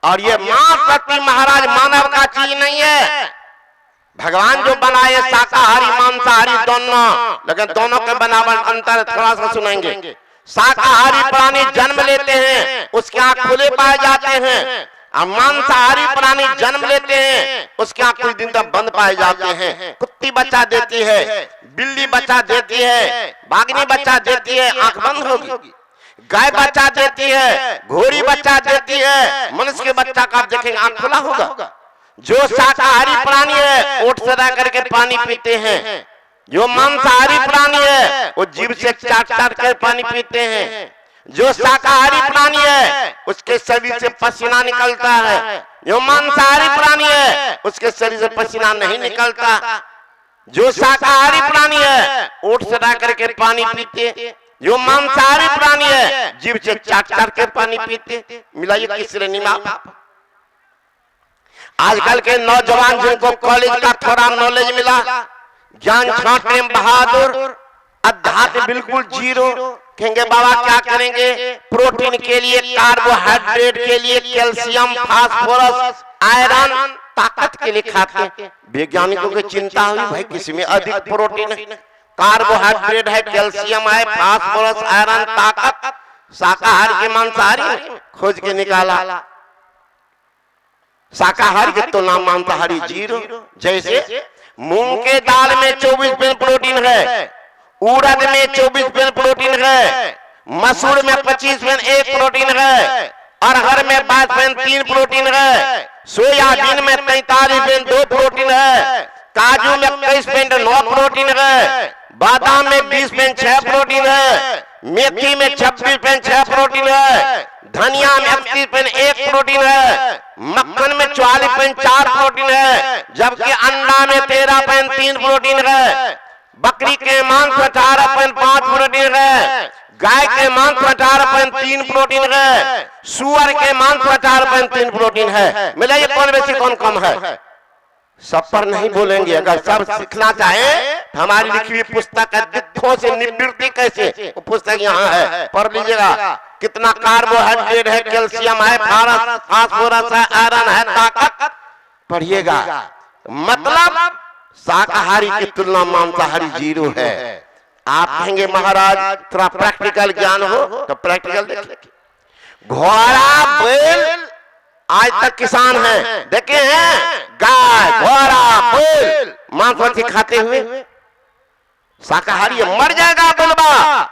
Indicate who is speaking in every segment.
Speaker 1: और ये मां सती महाराज मानव का चीज नहीं है। भगवान जो बनाए शाकाहारी मांसाहारी दोनों, लेकिन दोनों के बनावट अंतर थोड़ा सा सुनेंगे। शाकाहारी प्राणी जन्म लेते हैं, उसके आंख खुले पाए जाते हैं, और मांसाहारी प्राणी जन्म लेते हैं, उसके आंख कुछ दिन तक बंद पाए जाते हैं। कुत्ती बच्चा देती है, बिल्ली बच्चा देती है, बाघनी बच्चा देती है, आंख बंद होगी। गाय बच्चा देती है, घोड़ी बच्चा देती है, मनुष्य के बच्चा का आप देखेंगे आंख खुला होगा। जो शाकाहारी प्राणी है ओठ से रह करके पानी पीते हैं, जो मांसाहारी प्राणी है वो जीभ से चाट चाट कर पानी पीते हैं। जो शाकाहारी प्राणी है उसके शरीर से पसीना निकलता है, जो मांसाहारी प्राणी है उसके शरीर से पसीना नहीं निकलता। जो शाकाहारी प्राणी है ओठ से रह करके पानी पीते, जो मांसाहारी प्राणी है जीभ से चाट चाट कर पानी पीते। मिलाइए किस श्रेणी में आप? आजकल के नौजवान जिनको कॉलेज का थोड़ा नॉलेज मिला, ज्ञान छांटने में बहादुर, अध्यात्म बिल्कुल जीरो, कहेंगे बाबा क्या करेंगे? प्रोटीन के लिए, कार्बोहाइड्रेट के लिए, कैल्शियम, फास्फोरस, आयरन, ताकत के लिए खाते हैं। वैज्ञानिकों की चिंता हुई भाई किसी में अधिक प्रोटीन है, कार्बोहाइड्रेट है, कैल्शियम है, फास्फोरस, आयरन, ताकत। शाकाहारी के मांसाहारी खोज के निकाला, शाकाहारी की तुलना मांसाहारी जीरो। जैसे मूंग के दाल में 24% प्रोटीन है, उड़द में 24% प्रोटीन है, मसूर में 25% 1 प्रोटीन है, अरहर में 22% 3 प्रोटीन है, सोयाबीन में 43% 2 प्रोटीन है, काजू में 21% 9 प्रोटीन है, बादाम में 20% 6 प्रोटीन है, मेथी में 26% 6 प्रोटीन है, धनिया में 31% 1 प्रोटीन है, मक्खन में 44% 4 प्रोटीन है, जबकि अंडा में 13% 3 प्रोटीन है, बकरी के मांस में 18% 5 प्रोटीन है, गाय के मांस में 18% 3 प्रोटीन है, सुअर के मांस में 18% 3 प्रोटीन है। मिलाइए कौन बेसी कौन कम है? सब पर नहीं बोलेंगे। अगर सब सीखना चाहे हमारी लिखी हुई पुस्तक है दुखों से निवृत्ति कैसे, वो पुस्तक यहाँ है, पढ़ लीजिएगा। कितना कार्बोहाइड्रेट है, कैल्शियम है, फास्फोरस है, आयरन है, ताकत पढ़िएगा। मतलब शाकाहारी की तुलना मांसाहारी जीरो है। आप कहेंगे महाराज थोड़ा प्रैक्टिकल ज्ञान हो, तो प्रैक्टिकल देखिए। घोड़ा बैल आज तक किसान हैं, देखे हैं गाय घोड़ा बैल मांस मछली खाते हुए? शाकाहारी मर जाएगा बुलबा,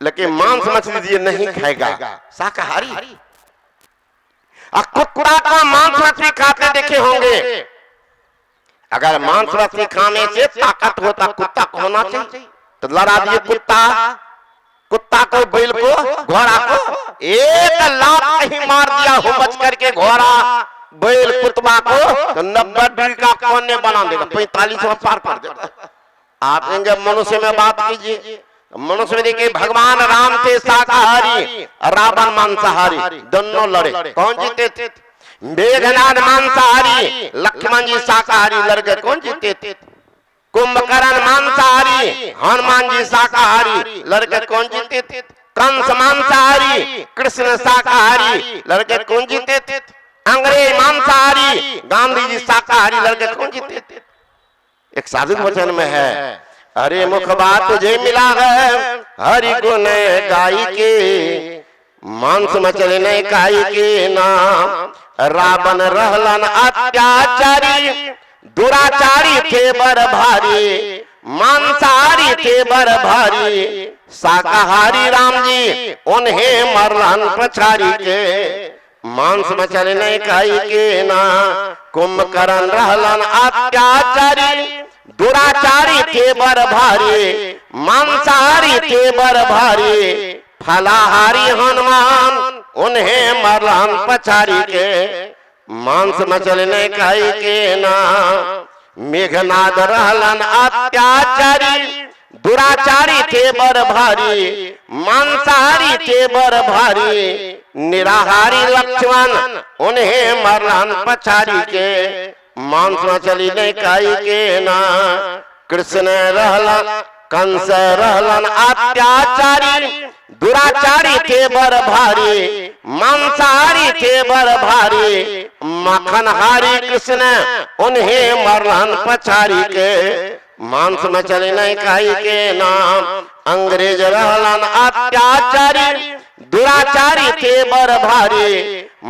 Speaker 1: लेकिन मांस मछली ये नहीं खाएगा शाकाहारी। कुत्ता का मांस मछली खाते देखे होंगे। अगर मांस मछली खाने से ताकत होता कुत्ता को होना चाहिए, तो लड़ा दिए कुत्ता को, बैल को, घोड़ा को, एक लात कहीं मार दिया हो बच करके घोड़ा बैल कुत्ता को, तो 90 डिग्री का कोने बना देगा, 45 पार कर देगा। आप कहेंगे मनुष्य में बात कीजिए। मनुष्य में देखिए भगवान राम थे शाकाहारी, रावण मांसाहारी, दोनों लड़े, कौन जीते थे? मेघनाद मांसाहारी, लक्ष्मण जी शाकाहारी, लड़ गए, कौन जीते थे? कुंभकर्ण मांसाहारी, हनुमान जी शाकाहारी, लड़के कौन जीते थे? कंस मांसाहारी, कृष्ण शाकाहारी, लड़के कौन जीते थे? अंग्रेज मांसाहारी, गांधी जी शाकाहारी, लड़के कौन जीते थे? एक साधु वचन में है, अरे मुखबा तुझे मिला है हरि गुण गाई के, मांस मछली नहीं खाई के नाम। रावण रहलन अत्याचारी, दुराचारी थे बर भारी, मांसाहारी थे बर भारी, शाकाहारी राम जी उन्हें मरलन पछाड़ी के, मांस मछली नहीं खाई के ना। कुंभकर्ण रहलन अत्याचारी, दुराचारी थे बर भारी, मांसाहारी थे बर भारी, फलाहारी हनुमान उन्हें मरलन पछाड़ी के, मांस मछली नहीं खाई के ना। मेघनाद रहलन अत्याचारी, दुराचारी थे बर भारी, मांसाहारी थे बर भारी, निराहारी लक्ष्मण उन्हें मरलन पछाड़ी के, मांस मछली नहीं खाई के ना। कृष्ण रहलन कंस रहलन अत्याचारी, दुराचारी थे बर भारी, मांसाहारी थे बर भारी, मक्खनहारी कृष्ण उन्हें मरलन पछारी के, मांस में चले नहीं खाई के नाम, अंग्रेज रहलन अत्याचारी, दुराचारी थे बर भारी,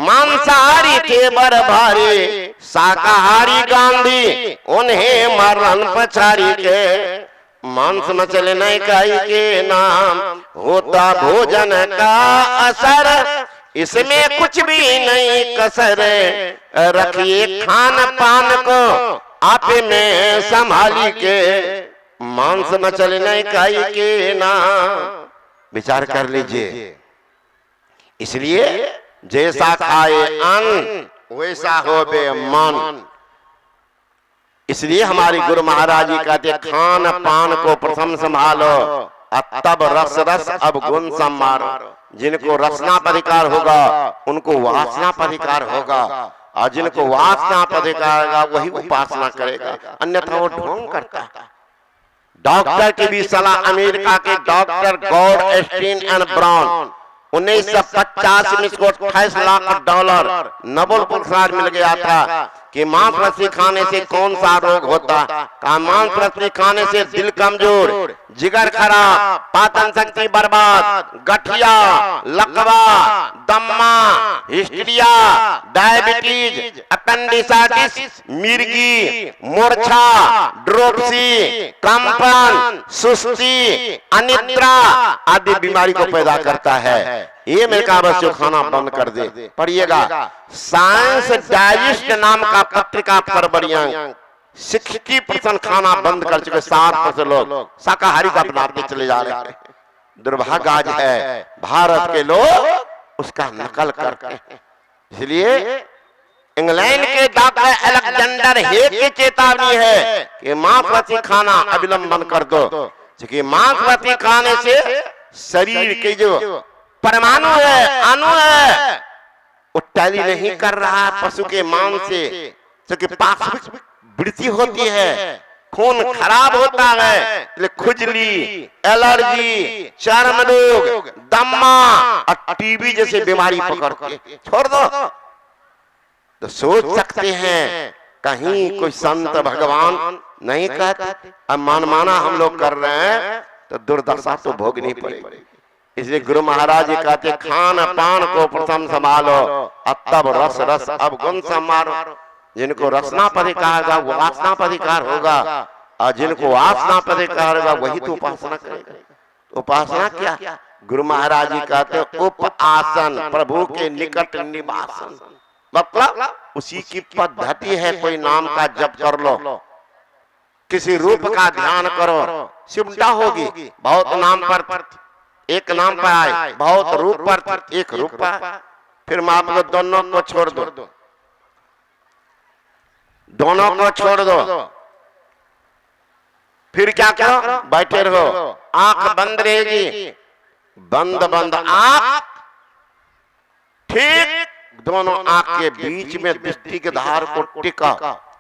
Speaker 1: मांसाहारी थे बर भारी, शाकाहारी गांधी उन्हें मरलन पछारी के, मांस मछली नहीं खाई के नाम, होता भोजन का असर इसमें कुछ भी नहीं कसर, रखिए खान पान को आप में संभाली के, मांस मछली नहीं खाई के नाम। विचार कर लीजिए, इसलिए जैसा खाए अन्न वैसा हो बे मन। इसलिए हमारी गुरु महाराज जी कहते खान पान को प्रथम संभालो, तब रस रस अब गुण संभालो। जिनको रसना अधिकार होगा उनको वासना अधिकार होगा, और जिनको वासना अधिकार होगा वही उपासना करेगा, अन्यथा वो ढोंग करता है। डॉक्टर की भी सलाह, अमेरिका के डॉक्टर गॉड एस्टीन एंड ब्राउन 1950 में इसको $28 लाख नोबेल पुरस्कार मिल गया था कि मांस मछली खाने से कौन सा रोग होता। कहा मांस मछली खाने से दिल कमजोर, जिगर खराब, पाचन शक्ति बर्बाद, गठिया, लकवा, दम्मा, हिस्टीरिया, डायबिटीज, अपेंडिसाइटिस, मिर्गी, मूर्छा, ड्रोपसी, कंपन, सुस्ती, अनिद्रा आदि बीमारी को पैदा करता है। ये मेरे का बस जो खाना बंद कर दे। पढ़िएगा, साइंस डाइजेस्ट नाम का पत्रिका पर बढ़िया 60% खाना बंद कर चुके, 7% लोग शाकाहारी का अपनाते चले जा रहे हैं। दुर्भाग्य आज है भारत के लोग उसका नकल करते हैं। इसलिए इंग्लैंड के डॉक्टर अलेक्जेंडर हेग की चेतावनी है कि मांस मछली खाना अविलंब बंद कर दो, क्योंकि मांस मछली खाने से शरीर के जो परमाणु है, अणु है, वो टैली नहीं कर रहा पशु के मांस से, क्योंकि पार्श्विक वृद्धि होती है, खून खराब होता है, खुजली, एलर्जी, चर्म रोग, दम्मा और टीबी जैसे बीमारी पकड़ती है। छोड़ दो। तो सोच सकते हैं कहीं कोई संत भगवान नहीं कहते, अब मनमाना हम लोग कर रहे हैं तो दुर्दशा तो भोगनी पड़ेगी। इसलिए गुरु महाराज जी कहते खान पान को प्रथम संभालो, तब रस रस अब गुण संभालो। जिनको रसना अधिकार होगा वो वासना अधिकार होगा, और जिनको वासना अधिकार होगा वही तो उपासना करेगा। उपासना क्या? गुरु महाराज जी कहते उपासन, प्रभु के निकट निवासन, मतलब उसी की पद्धति है। कोई नाम का जप कर लो, किसी रूप का ध्यान करो, शिवता होगी। बहुत नाम पर एक नाम पर आए, बहुत रूप पर एक रूप पर। फिर मैं आपको दोनों को छोड़ दो, दोनों को छोड़ दो, फिर क्या करो? बैठे रहो, आंख बंद रहेगी, बंद बंद आंख, ठीक दोनों आंख के बीच में दृष्टि के धार को टिका।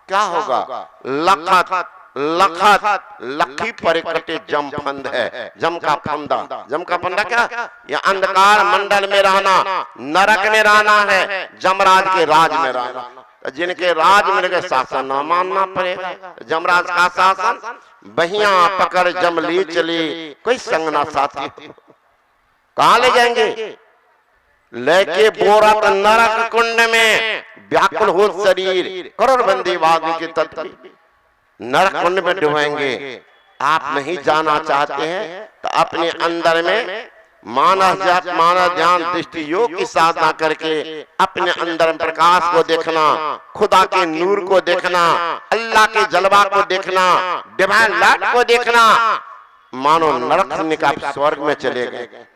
Speaker 1: क्या होगा? लखत लखत लखी पर कटे जम फंद है, जम का फंदा। जम का फंदा क्या? ये अंधकार मंडल में रहना, नरक में रहना है, जमराज के राज में रहना। जिनके राज में लगे शासन न मानना पड़ेगा। जमराज का शासन बहिया पकड़ जम ली चली, कोई संग ना साथी। कहाँ ले जाएंगे? लेके बोरत नरक कुंड में व्याकुल हो शरीर, करोड़बंदी वादी के तत्व नरक कुंड में डुबाएंगे। आप नहीं जाना चाहते हैं तो अपने अंदर में मानस जाप, मानस ध्यान, दृष्टि योग की साधना करके अपने अंदर प्रकाश को देखना, खुदा के नूर को देखना, अल्लाह के जलवा को देखना, डिवाइन लाइट को देखना, मानो नरक से निकाल स्वर्ग में चले गए।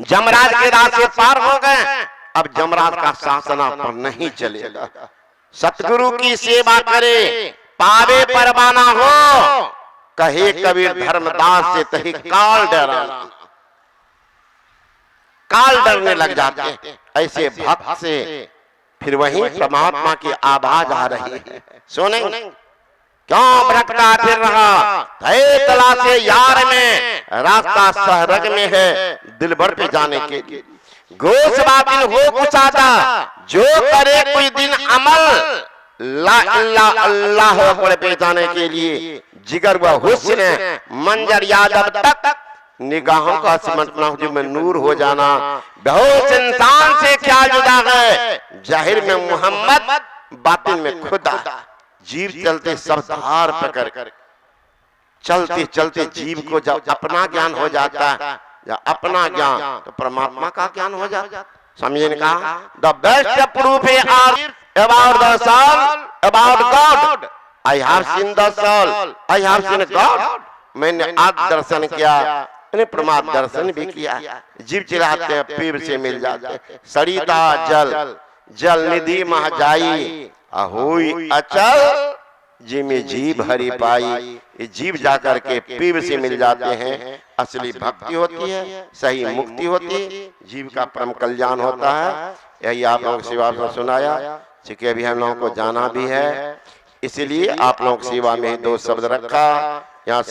Speaker 1: जमराज के राज से पार हो गए, अब जमराज का शासन पर नहीं चलेगा। सतगुरु की सेवा करे, पावे परवाना हो, कहे कबीर धर्मदास से तही काल डराना। काल डरने लग जाते हैं ऐसे भक्त से। फिर वहीं परमात्मा की आवाज आ रही है, सुने क्यों भटकता फिर रहा, थे तलाशे यार में, रास्ता सहरग में है दिलबर पे जाने के लिए। गोश बातिन हो कुचादा, जो करे कोई दिन अमल, ला अल्लाह अल्लाह पे जाने के लिए। जिगर व हुस्न मंजर यादव तक निगाहों का सिमटना जो में नूर हो जाना। बहुत इंसान से क्या जुदा है, जाहिर में मोहम्मद बातिन में खुदा। जीव चलते सब धार पकड़ कर, चलते चलते जीव को जब अपना ज्ञान हो जाता है, या अपना ज्ञान तो परमात्मा का ज्ञान हो जाता। समझे ने कहा the best proof about the soul, about God. I have seen the soul, I have seen God. मैंने आज दर्शन किया, मैंने प्रमाद दर्शन भी किया। जीव चिल्लाते हैं पीर से मिल जाते हैं। सरिता जल जल निधि मह जाई, अहोई अचल जिमे जीव हरि पाई। ये जीव जाकर के पीर से मिल जाते हैं, असली भक्ति होती है, सही मुक्ति होती है, जीव का परम कल्याण होता है। यही आप लोगों की सेवा में सुनाया, क्योंकि अभी हम लोगों को जाना भी है, इसलिए आप लोगों की सेवा में 2 शब्द रखा। यहाँ